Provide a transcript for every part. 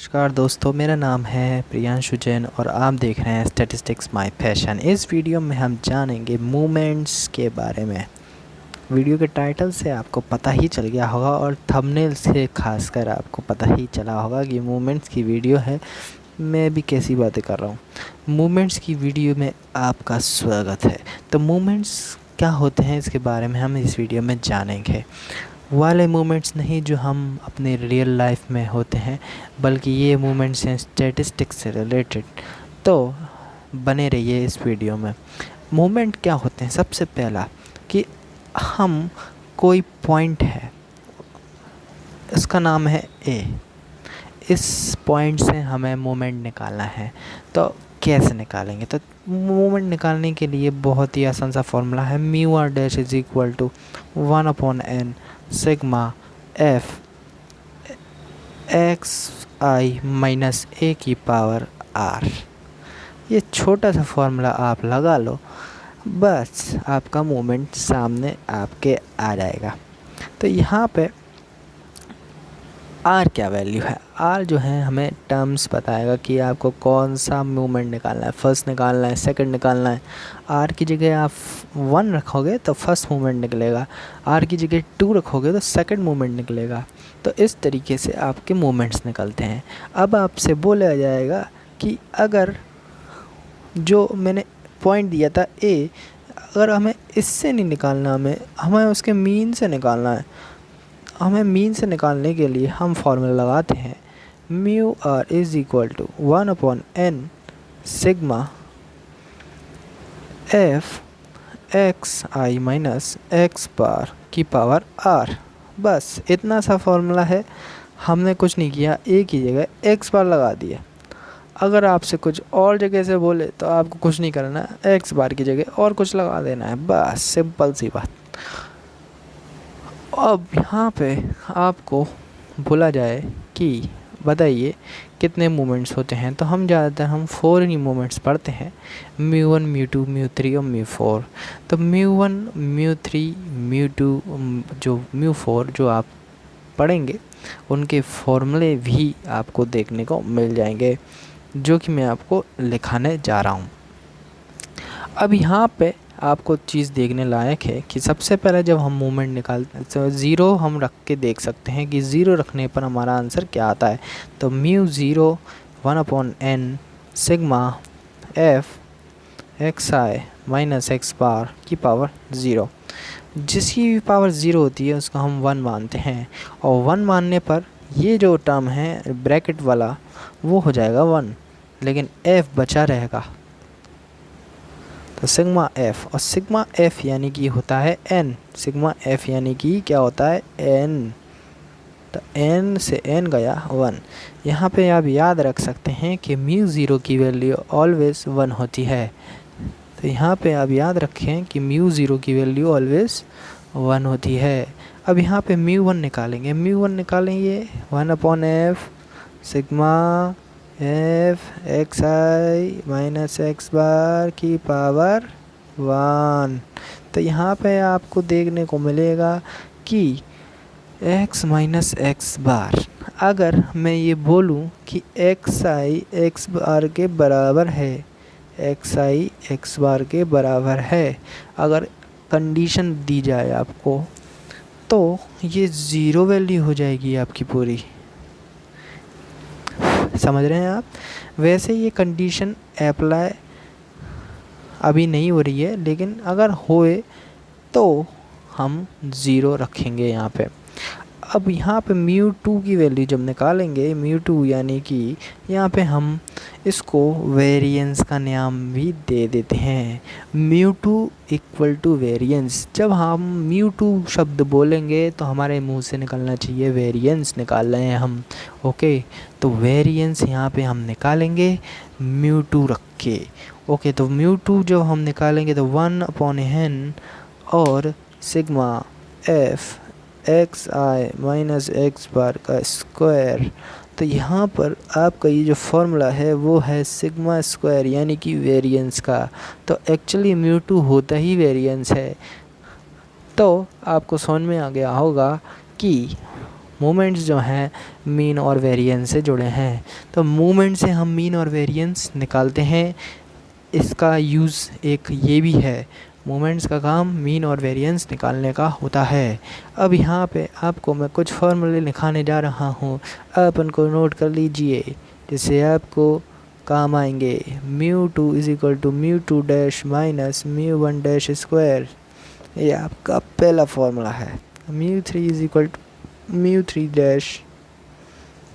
नमस्कार दोस्तों, मेरा नाम है प्रियांशु जैन और आप देख रहे हैं स्टैटिस्टिक्स माय पैशन। इस वीडियो में हम जानेंगे मूवमेंट्स के बारे में। वीडियो के टाइटल से आपको पता ही चल गया होगा और थंबनेल से खासकर आपको पता ही चला होगा कि मूवमेंट्स की वीडियो है। मैं भी कैसी बातें कर रहा हूँ। मूवमेंट्स की वीडियो में आपका स्वागत है। तो मूवमेंट्स क्या होते हैं इसके बारे में हम इस वीडियो में जानेंगे। वाले मोमेंट्स नहीं जो हम अपने रियल लाइफ में होते हैं, बल्कि ये मोमेंट्स हैं स्टैटिस्टिक्स से रिलेटेड। तो बने रहिए इस वीडियो में। मोमेंट क्या होते हैं? सबसे पहला कि हम कोई पॉइंट है, इसका नाम है ए। इस पॉइंट से हमें मोमेंट निकालना है। तो कैसे निकालेंगे? तो मोमेंट निकालने के लिए बहुत ही आसान सा फॉर्मूला है। Mu r dash is equal to 1/n sigma f x i minus a की पावर आर। ये छोटा सा फॉर्मूला आप लगा लो, बस आपका मोमेंट सामने आपके आ जाएगा। तो यहाँ पे आर क्या वैल्यू है? आर जो है हमें टर्म्स बताएगा कि आपको कौन सा मूवमेंट निकालना है, फर्स्ट निकालना है, सेकंड निकालना है। आर की जगह आप 1 रखोगे तो फर्स्ट मूवमेंट निकलेगा, आर की जगह 2 रखोगे तो सेकंड मूवमेंट निकलेगा। तो इस तरीके से आपके मूवमेंट्स निकलते हैं। अब आपसे बोला जाएगा कि अगर जो मैंने पॉइंट दिया था ए, अगर हमें इससे नहीं निकालना, हमें उसके मीन से निकालना है। हमें मीन से निकालने के लिए हम फॉर्मूला लगाते हैं mu r is equal to 1/n sigma f x i minus x bar की पावर आर। बस इतना सा फॉर्मूला है। हमने कुछ नहीं किया, ए की जगह एक्स बार लगा दिया। अगर आपसे कुछ और जगह से बोले तो आपको कुछ नहीं करना, एक्स बार की जगह और कुछ लगा देना है। बस सिंपल सी बात। अब यहाँ पे आपको बोला जाए कि बताइए कितने मूवमेंट्स होते हैं, तो हम ज़्यादातर 4 ही मूवमेंट्स पढ़ते हैं, म्यू 1 म्यू 2 म्यू 3 और म्यू 4। तो म्यू 1 म्यू 3 म्यू 2 जो म्यू 4 जो आप पढ़ेंगे उनके फॉर्मूले भी आपको देखने को मिल जाएंगे, जो कि मैं आपको लिखाने जा रहा हूँ। अब यहाँ पे आपको चीज़ देखने लायक है कि सबसे पहले जब हम मूवमेंट निकालते हैं तो ज़ीरो हम रख के देख सकते हैं कि ज़ीरो रखने पर हमारा आंसर क्या आता है। तो mu 0 1/n sigma f x i minus x bar की पावर 0। जिसकी भी पावर 0 होती है उसको हम 1 मानते हैं, और 1 मानने पर ये जो टर्म है ब्रैकेट वाला वो हो जाएगा 1, लेकिन f बचा रहेगा। तो सिग्मा एफ, और सिग्मा एफ यानी कि होता है n। सिग्मा एफ यानी कि क्या होता है? n। तो n से n गया 1। यहाँ पे आप याद रख सकते हैं कि म्यू 0 की वैल्यू ऑलवेज 1 होती है। तो यहाँ पे आप याद रखें कि म्यू 0 की वैल्यू ऑलवेज 1 होती है। अब यहाँ पे म्यू 1 निकालेंगे। म्यू 1 निकालेंगे 1/f sigma f x i minus x bar की पावर 1। तो यहाँ पे आपको देखने को मिलेगा कि x माइनस एक्स बार, अगर मैं ये बोलूँ कि एक्स आई एक्स बार के बराबर है, एक्स आई एक्स बार के बराबर है, अगर कंडीशन दी जाए आपको, तो ये ज़ीरो वैल्यू हो जाएगी आपकी पूरी। समझ रहे हैं आप? वैसे ये कंडीशन अप्लाई अभी नहीं हो रही है, लेकिन अगर होए तो हम 0 रखेंगे यहाँ पे। अब यहाँ पे म्यू 2 की वैल्यू जब निकालेंगे, म्यू 2 यानी कि यहाँ पे हम इसको वेरिएंस का नाम भी दे देते हैं। Mu 2 equal to variance. जब हम म्यू 2 शब्द बोलेंगे तो हमारे मुंह से निकलना चाहिए वेरिएंस निकाल रहे हैं हम। ओके, तो वेरिएंस यहाँ पे हम निकालेंगे म्यू 2 रख के। ओके, तो म्यू 2 जब हम निकालेंगे तो 1/n और sigma f x i minus x बार का स्क्वायर। तो यहाँ पर आपका ये जो फॉर्मूला है वो है सिग्मा स्क्वायर यानी कि वेरिएंस का। तो एक्चुअली म्यू 2 होता ही वेरिएंस है। तो आपको समझ में आ गया होगा कि मोमेंट्स जो हैं मीन और वेरिएंस से जुड़े हैं। तो मोमेंट से हम मीन और वेरिएंस निकालते हैं। इसका यूज़ एक ये भी है, मोमेंट्स का काम मीन और वेरिएंस निकालने का होता है। अब यहाँ पे आपको मैं कुछ फॉर्मूले लिखाने जा रहा हूँ, आप उनको नोट कर लीजिए जिससे आपको काम आएंगे। μ2 = μ2 डैश माइनस μ1 डैश स्क्वायर, ये आपका पहला फॉर्मूला है। μ3 = μ3 dash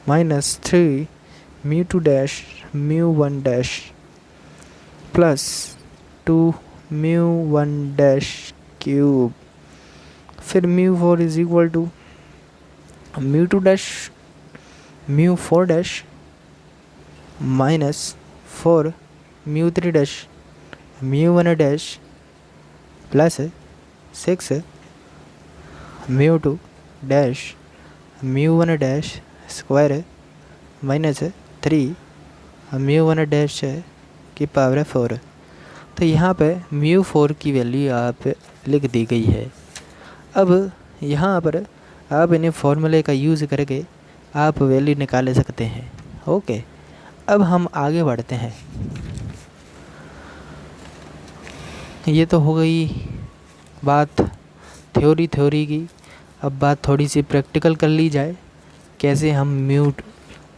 minus 3 μ2 dash μ1 dash plus 2 μ1 dash cube. फिर μ4 = μ2 dash μ4 dash minus 4 μ3 dash μ1 dash plus 6 μ2 dash μ1 dash square minus 3 μ1 dash की पावर 4। तो यहाँ पे μ4 की वैल्यू आप लिख दी गई है। अब यहाँ पर आप इन्हें फॉर्मूले का यूज़ करके आप वैल्यू निकाल सकते हैं। ओके, अब हम आगे बढ़ते हैं। ये तो हो गई बात थ्योरी की। अब बात थोड़ी सी प्रैक्टिकल कर ली जाए, कैसे हम μ2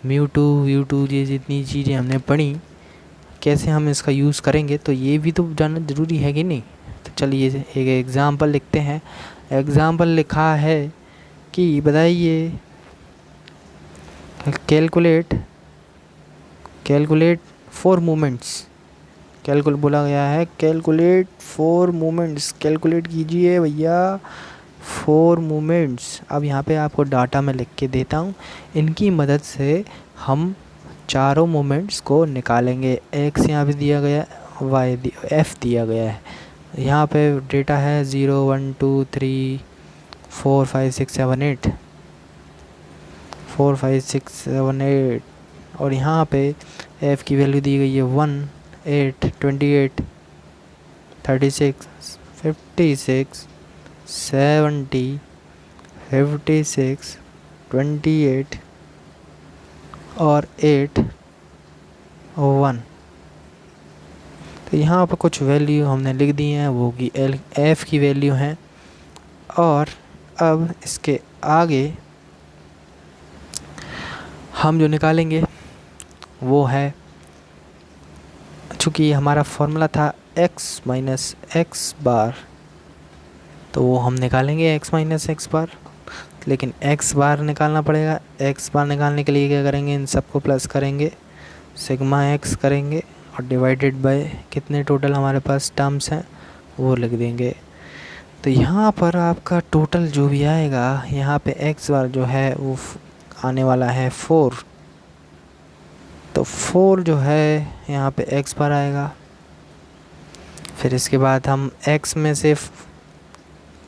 u2 ये जितनी चीज़ें हमने पढ़ी कैसे हम इसका यूज़ करेंगे, तो ये भी तो जानना ज़रूरी है कि नहीं। तो चलिए एक एग्ज़ाम्पल लिखते हैं। एग्ज़ाम्पल लिखा है कि बताइए कैलकुलेट 4 मोमेंट्स। बोला गया है कैलकुलेट 4 मोमेंट्स। कैलकुलेट कीजिए भैया 4 मोमेंट्स। अब यहाँ पे आपको डाटा मैं लिख के देता हूँ, इनकी मदद से हम चारों मोमेंट्स को निकालेंगे। एक्स यहाँ पे दिया गया, वाई एफ दिया गया है। यहाँ पे डेटा है 0 1 2 3 4 5 6 7 8 4 5 6 7 8 और यहाँ पे एफ की वैल्यू दी गई है 1 8 28 36 56 70 56 28 और 8 और 1। तो यहाँ पर कुछ वैल्यू हमने लिख दी हैं, वो कि एफ की वैल्यू हैं। और अब इसके आगे हम जो निकालेंगे वो है, चूँकि हमारा फॉर्मूला था x माइनस एक्स बार, तो वो हम निकालेंगे x माइनस एक्स बार। लेकिन x बार निकालना पड़ेगा। x बार निकालने के लिए क्या करेंगे, इन सबको प्लस करेंगे, सिग्मा x करेंगे और डिवाइडेड बाय कितने टोटल हमारे पास टर्म्स हैं वो लिख देंगे। तो यहाँ पर आपका टोटल जो भी आएगा, यहाँ पे x बार जो है वो आने वाला है 4। तो 4 जो है यहाँ पे x बार आएगा। फिर इसके बाद हम x में से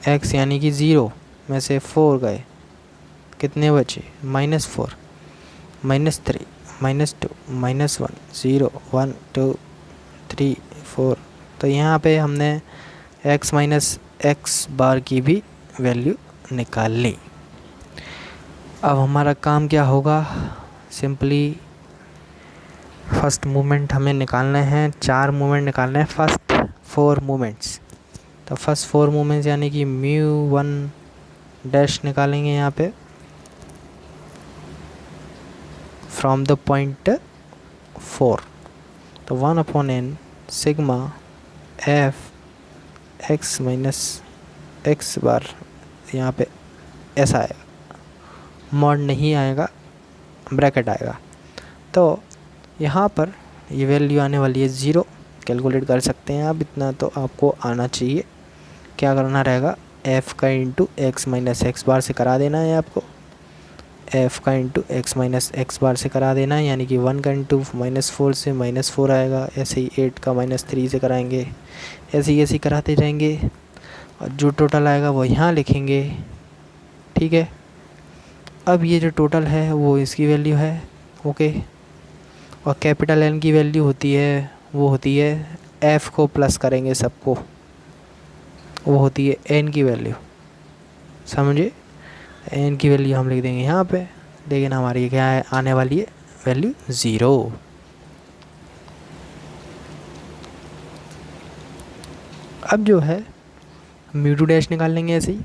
x यानी कि 0 में से 4 गए, कितने बचे -4 -3 -2 -1 0 1 2 3 4। तो यहाँ पे हमने x माइनस एक्स बार की भी वैल्यू निकाल ली। अब हमारा काम क्या होगा, सिंपली फर्स्ट मूवमेंट हमें निकालना है। 4 मूवमेंट निकालना है, फर्स्ट 4 मूवमेंट्स। तो फर्स्ट 4 मूवमेंट्स यानी कि μ1 डैश निकालेंगे यहाँ पे फ्रॉम द पॉइंट 4। तो 1/n sigma f x minus x bar, यहाँ पे ऐसा आएगा, मॉड नहीं आएगा, ब्रैकेट आएगा। तो यहाँ पर ये वैल्यू आने वाली है 0। कैलकुलेट कर सकते हैं आप, इतना तो आपको आना चाहिए। क्या करना रहेगा, f का इंटू एक्स माइनस एक्स बार से करा देना है आपको। f का इंटू एक्स माइनस एक्स बार से करा देना है, यानी कि 1 का इंटू -4 से -4 आएगा। ऐसे ही 8 का -3 से कराएंगे, ऐसे ही कराते जाएंगे और जो टोटल आएगा वो यहाँ लिखेंगे। ठीक है, अब ये जो टोटल है वो इसकी वैल्यू है। ओके, और कैपिटल N की वैल्यू होती है, वो होती है f को प्लस करेंगे सबको, वो होती है n की वैल्यू, समझे। एन की वैल्यू हम लिख देंगे यहाँ पे, लेकिन हमारी क्या है आने वाली है वैल्यू 0। अब जो है म्यू टू डैश निकाल लेंगे ऐसे ही।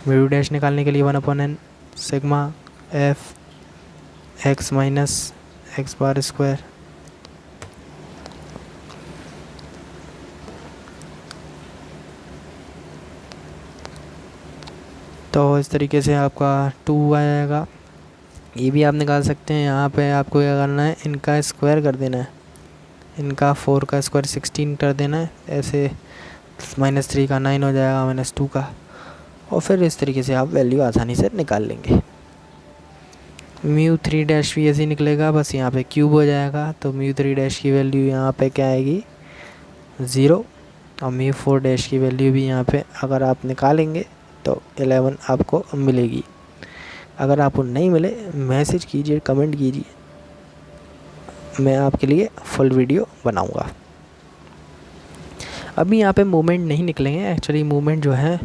म्यू डैश निकालने के लिए 1/n sigma f x minus x bar square. तो इस तरीके से आपका 2 आ जाएगा। ये भी आप निकाल सकते हैं। यहाँ पे आपको क्या करना है, इनका स्क्वायर कर देना है, इनका 4 का स्क्वायर 16 कर देना है, ऐसे -3 का 9 हो जाएगा, -2 का, और फिर इस तरीके से आप वैल्यू आसानी से निकाल लेंगे। म्यू 3 डैश भी ऐसे ही निकलेगा, बस यहाँ पे क्यूब हो जाएगा। तो म्यू 3 डैश की वैल्यू यहाँ पे क्या आएगी 0, और म्यू 4 डैश की वैल्यू भी यहाँ पे अगर आप निकालेंगे तो 11 आपको मिलेगी। अगर आपको नहीं मिले मैसेज कीजिए, कमेंट कीजिए, मैं आपके लिए फुल वीडियो बनाऊंगा। अभी यहाँ पे मूवमेंट नहीं निकलेंगे, एक्चुअली मूवमेंट जो है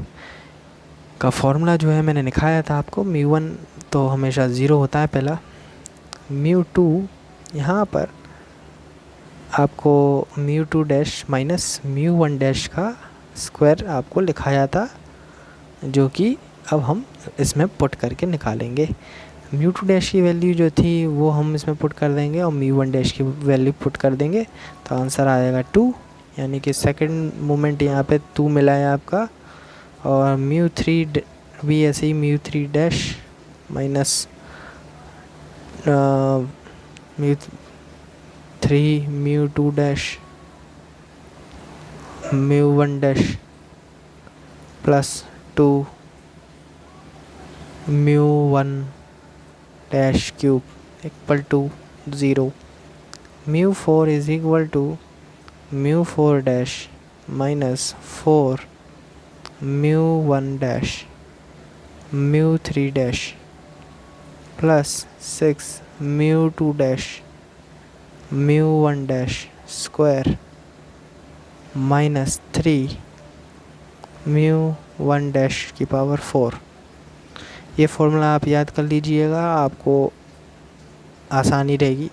का फॉर्मूला जो है मैंने दिखाया था आपको। म्यू 1 तो हमेशा 0 होता है पहला। म्यू 2 यहाँ पर आपको mu 2 dash minus mu 1 dash का स्क्वायर आपको लिखाया था, जो कि अब हम इसमें पुट करके निकालेंगे। म्यू 2 डैश की वैल्यू जो थी वो हम इसमें पुट कर देंगे और म्यू 1 डैश की वैल्यू पुट कर देंगे, तो आंसर आ जाएगा 2, यानी कि सेकंड मोमेंट यहाँ पे 2 मिला है आपका। और म्यू 3 भी ऐसे ही mu 3 dash minus mu 3 mu 2 dash mu 1 dash plus 2 mu 1 dash cube equal to 0। Mu 4 is equal to mu 4 dash minus 4 mu 1 dash mu 3 dash plus 6 mu 2 dash mu 1 dash square minus 3 mu 1 dash की power 4। ये formula आप याद कर लीजिएगा, आपको आसानी रहेगी।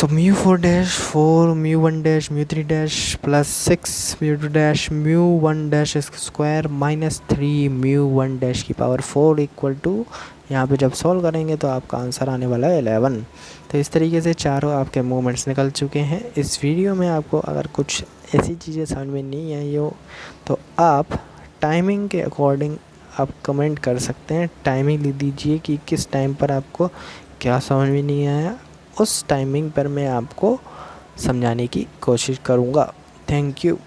तो mu 4 dash 4 mu 1 dash mu 3 dash plus 6 mu 2 dash mu 1 dash square minus 3 mu 1 dash की पावर 4 इक्वल टू, यहाँ पे जब सॉल्व करेंगे तो आपका आंसर आने वाला है 11। तो इस तरीके से चारों आपके मूवमेंट्स निकल चुके हैं। इस वीडियो में आपको अगर कुछ ऐसी चीज़ें समझ में नहीं आई हो तो आप टाइमिंग के अकॉर्डिंग आप कमेंट कर सकते हैं। टाइमिंग लिख दीजिए कि किस टाइम पर आपको क्या समझ में नहीं आया, उस टाइमिंग पर मैं आपको समझाने की कोशिश करूँगा। Thank you.